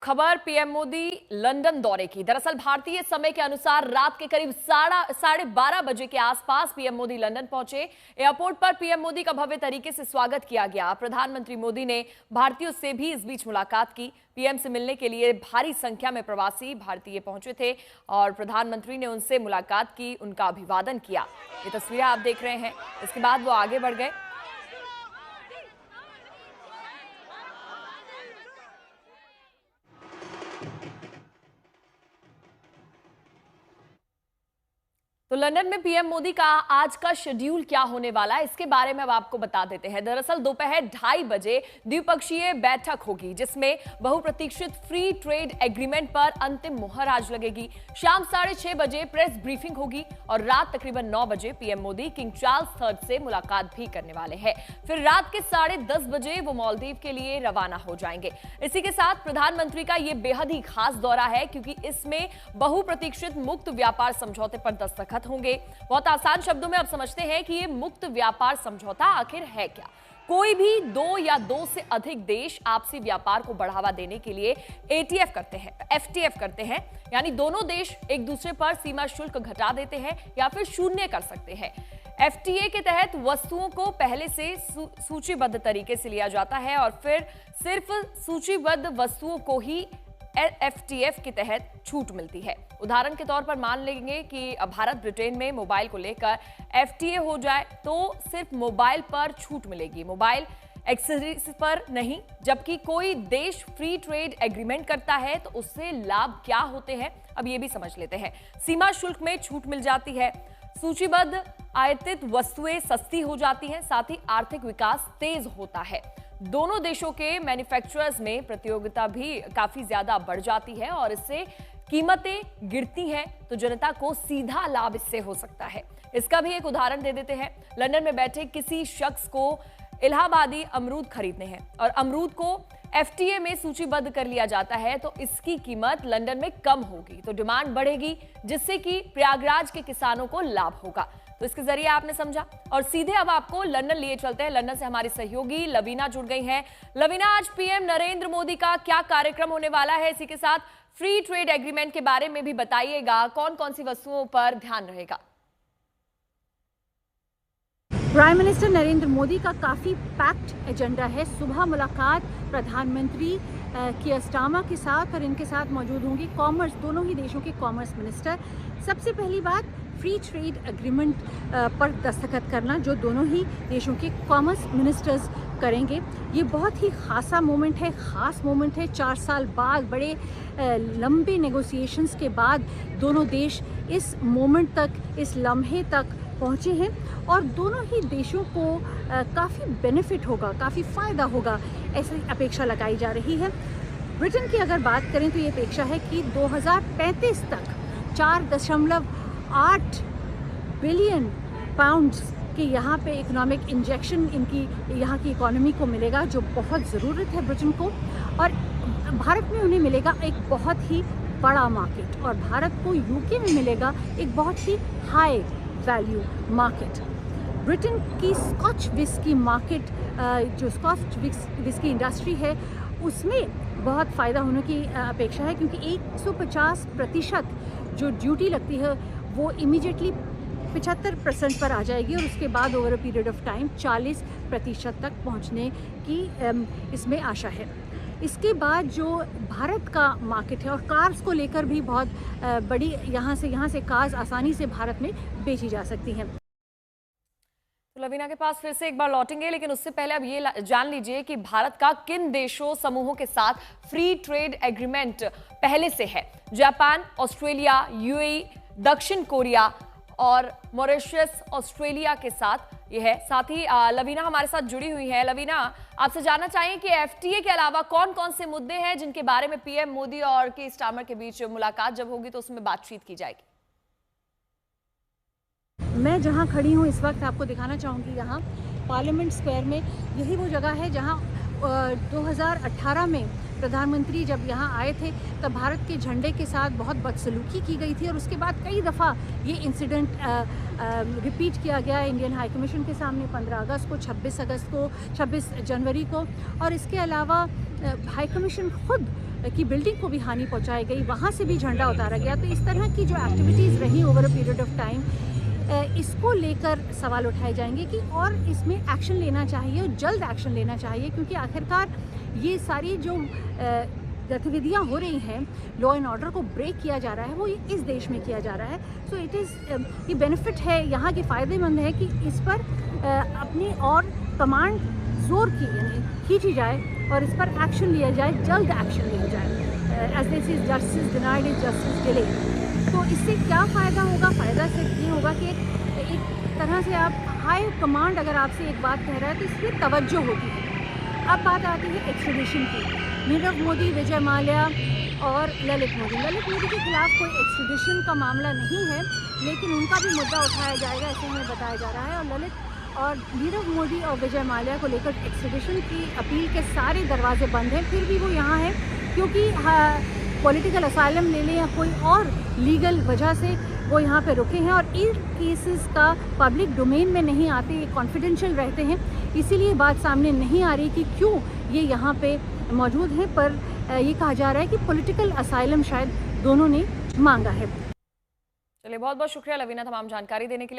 खबर PM Modi London दौरे की। दरअसल भारतीय समय के अनुसार रात के करीब 12:30 बजे के आसपास पीएम मोदी लंदन पहुंचे। एयरपोर्ट पर पीएम मोदी का भव्य तरीके से स्वागत किया गया। प्रधानमंत्री मोदी ने भारतीयों से भी इस बीच मुलाकात की। पीएम से मिलने के लिए भारी संख्या में प्रवासी भारतीय पहुंचे थे और प्रधानमंत्री ने उनसे मुलाकात की, उनका अभिवादन किया। ये तस्वीरें आप देख रहे हैं। इसके बाद वो आगे बढ़ गए। तो लंदन में पीएम मोदी का आज का शेड्यूल क्या होने वाला है, इसके बारे में अब आपको बता देते हैं। दरअसल दोपहर 2:30 बजे द्विपक्षीय बैठक होगी, जिसमेम बहुप्रतीक्षित फ्री ट्रेड एग्रीमेंट पर अंतिम मुहर आज लगेगी। शाम 6:30 बजे प्रेस ब्रीफिंग होगी और रात तकरीबन 9 बजे PM Modi king Charles III से मुलाकात भी करने वाले हैं। फिर रात के 10:30 बजे वो मालदीव के लिए रवाना हो जाएंगे। इसी के साथ प्रधानमंत्री का ये बेहद ही खास दौरा है, क्योंकि इसमें बहुप्रतीक्षित मुक्त व्यापार समझौते पर दस्तखत होंगे। बहुत आसान शब्दों में अब समझते हैं कि ये मुक्त व्यापार समझौता आखिर है क्या। कोई भी 2 या 2 से अधिक देश आपसी व्यापार को बढ़ावा देने के लिए एटीएफ करते हैं, एफटीएफ करते हैं, यानी दोनों देश एक दूसरे पर सीमा शुल्क घटा देते हैं या फिर शून्य कर सकते हैं। एफटीए के तहत वस्तुओं को पहले से सूचीबद्ध तरीके से लिया जाता है और फिर सिर्फ सूचीबद्ध वस्तुओं को ही एफटीएफ के तहत छूट मिलती है। उदाहरण के तौर पर मान लेंगे कि भारत ब्रिटेन में मोबाइल को लेकर एफटीए हो जाए तो सिर्फ मोबाइल पर छूट मिलेगी, मोबाइल एक्सेसरीज पर नहीं। जबकि कोई देश फ्री ट्रेड एग्रीमेंट करता है तो उससे लाभ क्या होते हैं, अब ये भी समझ लेते हैं। सीमा शुल्क में छूट मिल जाती है, सूचीबद्ध आयातित वस्तुएं सस्ती हो जाती हैं, साथ ही आर्थिक विकास तेज होता है। दोनों देशों के मैन्युफैक्चरर्स में प्रतियोगिता भी काफी ज्यादा बढ़ जाती है और इससे कीमतें गिरती हैं, तो जनता को सीधा लाभ इससे हो सकता है। इसका भी एक उदाहरण दे देते हैं। लंदन में बैठे किसी शख्स को इलाहाबादी अमरूद खरीदने हैं और अमरूद को एफटीए में सूचीबद्ध कर लिया जाता है, तो इसकी कीमत लंदन में कम होगी, तो डिमांड बढ़ेगी, जिससे कि प्रयागराज के किसानों को लाभ होगा। तो इसके जरिए आपने समझा। और सीधे अब आपको लंदन लिए चलते हैं। लंदन से हमारी सहयोगी लवीना जुड़ गई हैं। लवीना, आज पीएम नरेंद्र मोदी का क्या कार्यक्रम होने वाला है? इसी के साथ फ्री ट्रेड एग्रीमेंट के बारे में भी बताइएगा, कौन कौन सी वस्तुओं पर ध्यान रहेगा? प्राइम मिनिस्टर नरेंद्र मोदी का काफ़ी पैक्ड एजेंडा है। सुबह मुलाकात प्रधानमंत्री की अस्टामा के साथ और इनके साथ मौजूद होंगी कॉमर्स, दोनों ही देशों के कॉमर्स मिनिस्टर। सबसे पहली बात, फ्री ट्रेड एग्रीमेंट पर दस्तखत करना, जो दोनों ही देशों के कॉमर्स मिनिस्टर्स करेंगे। ये बहुत ही खासा मोमेंट है, ख़ास मोमेंट है। 4 साल बाद, बड़े लंबे नेगोशिएशंस के बाद दोनों देश इस मोमेंट तक, इस लम्हे तक पहुँचे हैं और दोनों ही देशों को काफ़ी बेनिफिट होगा, काफ़ी फ़ायदा होगा, ऐसी अपेक्षा लगाई जा रही है। ब्रिटेन की अगर बात करें तो ये अपेक्षा है कि 2035 तक 4.8 बिलियन पाउंड्स के यहाँ पे इकोनॉमिक इंजेक्शन इनकी यहाँ की इकोनॉमी को मिलेगा, जो बहुत ज़रूरत है ब्रिटेन को। और भारत में उन्हें मिलेगा एक बहुत ही बड़ा मार्केट और भारत को यूके में मिलेगा एक बहुत ही हाई वैल्यू मार्केट। ब्रिटेन की स्कॉच विस्की मार्केट, जो स्कॉच विस्की इंडस्ट्री है, उसमें बहुत फ़ायदा होने की अपेक्षा है, क्योंकि 150% जो ड्यूटी लगती है वो इमीडिएटली 75% पर आ जाएगी और उसके बाद over a period of time 40% तक पहुंचने की इसमें आशा है। इसके बाद जो भारत का मार्केट है, और कार्स को लेकर भी बहुत बड़ी यहाँ से कार्स आसानी से भारत में बेची जा सकती हैं। तो लवीना के पास फिर से एक बार लौटेंगे, लेकिन उससे पहले अब ये जान लीजिए कि भारत का किन देशों समूहों के साथ फ्री ट्रेड एग्रीमेंट पहले से है। जापान, ऑस्ट्रेलिया, यूएई, दक्षिण कोरिया और मॉरिशस ऑस्ट्रेलिया के साथ ये है। साथ ही लवीना हमारे साथ जुड़ी हुई है। लवीना, आपसे जानना चाहिए कि एफटीए के अलावा कौन कौन से मुद्दे हैं जिनके बारे में पीएम मोदी और की स्टार्मर के बीच मुलाकात जब होगी तो उसमें बातचीत की जाएगी? मैं जहां खड़ी हूं इस वक्त आपको दिखाना चाहूँगी, यहाँ पार्लियामेंट स्क्वायर में, यही वो जगह है जहां 2018 में प्रधानमंत्री जब यहाँ आए थे तब भारत के झंडे के साथ बहुत बदसलूकी की गई थी और उसके बाद कई दफ़ा ये इंसिडेंट रिपीट किया गया इंडियन हाई कमीशन के सामने 15 अगस्त को, 26 जनवरी को। और इसके अलावा हाई कमीशन खुद की बिल्डिंग को भी हानि पहुंचाई गई, वहाँ से भी झंडा उतारा गया। तो इस तरह की जो एक्टिविटीज़ रही over a period of time, इसको लेकर सवाल उठाए जाएंगे कि और इसमें एक्शन लेना चाहिए और जल्द एक्शन लेना चाहिए, क्योंकि आखिरकार ये सारी जो गतिविधियाँ हो रही हैं, लॉ एंड ऑर्डर को ब्रेक किया जा रहा है, वो इस देश में किया जा रहा है। सो इट इज़ ये बेनिफिट है, यहाँ की फ़ायदेमंद है कि इस पर अपनी और कमांड जोर की यानी खींची जाए और इस पर एक्शन लिया जाए, जल्द एक्शन लिया जाए। As this is justice denied is justice delay. तो इससे क्या फ़ायदा होगा? फ़ायदा सिर्फ ये होगा कि एक तरह से आप हाई कमांड अगर आपसे एक बात कह रहा है तो इसमें तवज्जो होती है। अब बात आती है एक्स्ट्रेडिशन की। नीरव मोदी, विजय माल्या और ललित मोदी के खिलाफ कोई एक्स्ट्रेडिशन का मामला नहीं है, लेकिन उनका भी मुद्दा उठाया जाएगा, ऐसे हमें बताया जा रहा है। और ललित और नीरव मोदी और विजय माल्या को लेकर एक्स्ट्रेडिशन की अपील के सारे दरवाजे बंद हैं, फिर भी वो यहाँ है क्योंकि पॉलिटिकल असाइलम ले लें या कोई और लीगल वजह से वो यहाँ पे रुके हैं। और इन केसेस का पब्लिक डोमेन में नहीं आते, ये कॉन्फिडेंशियल रहते हैं, इसीलिए बात सामने नहीं आ रही कि क्यों ये यहाँ पे मौजूद हैं। पर ये कहा जा रहा है कि पॉलिटिकल असाइलम शायद दोनों ने मांगा है। चलिए, बहुत बहुत शुक्रिया लवीना तमाम जानकारी देने के लिए।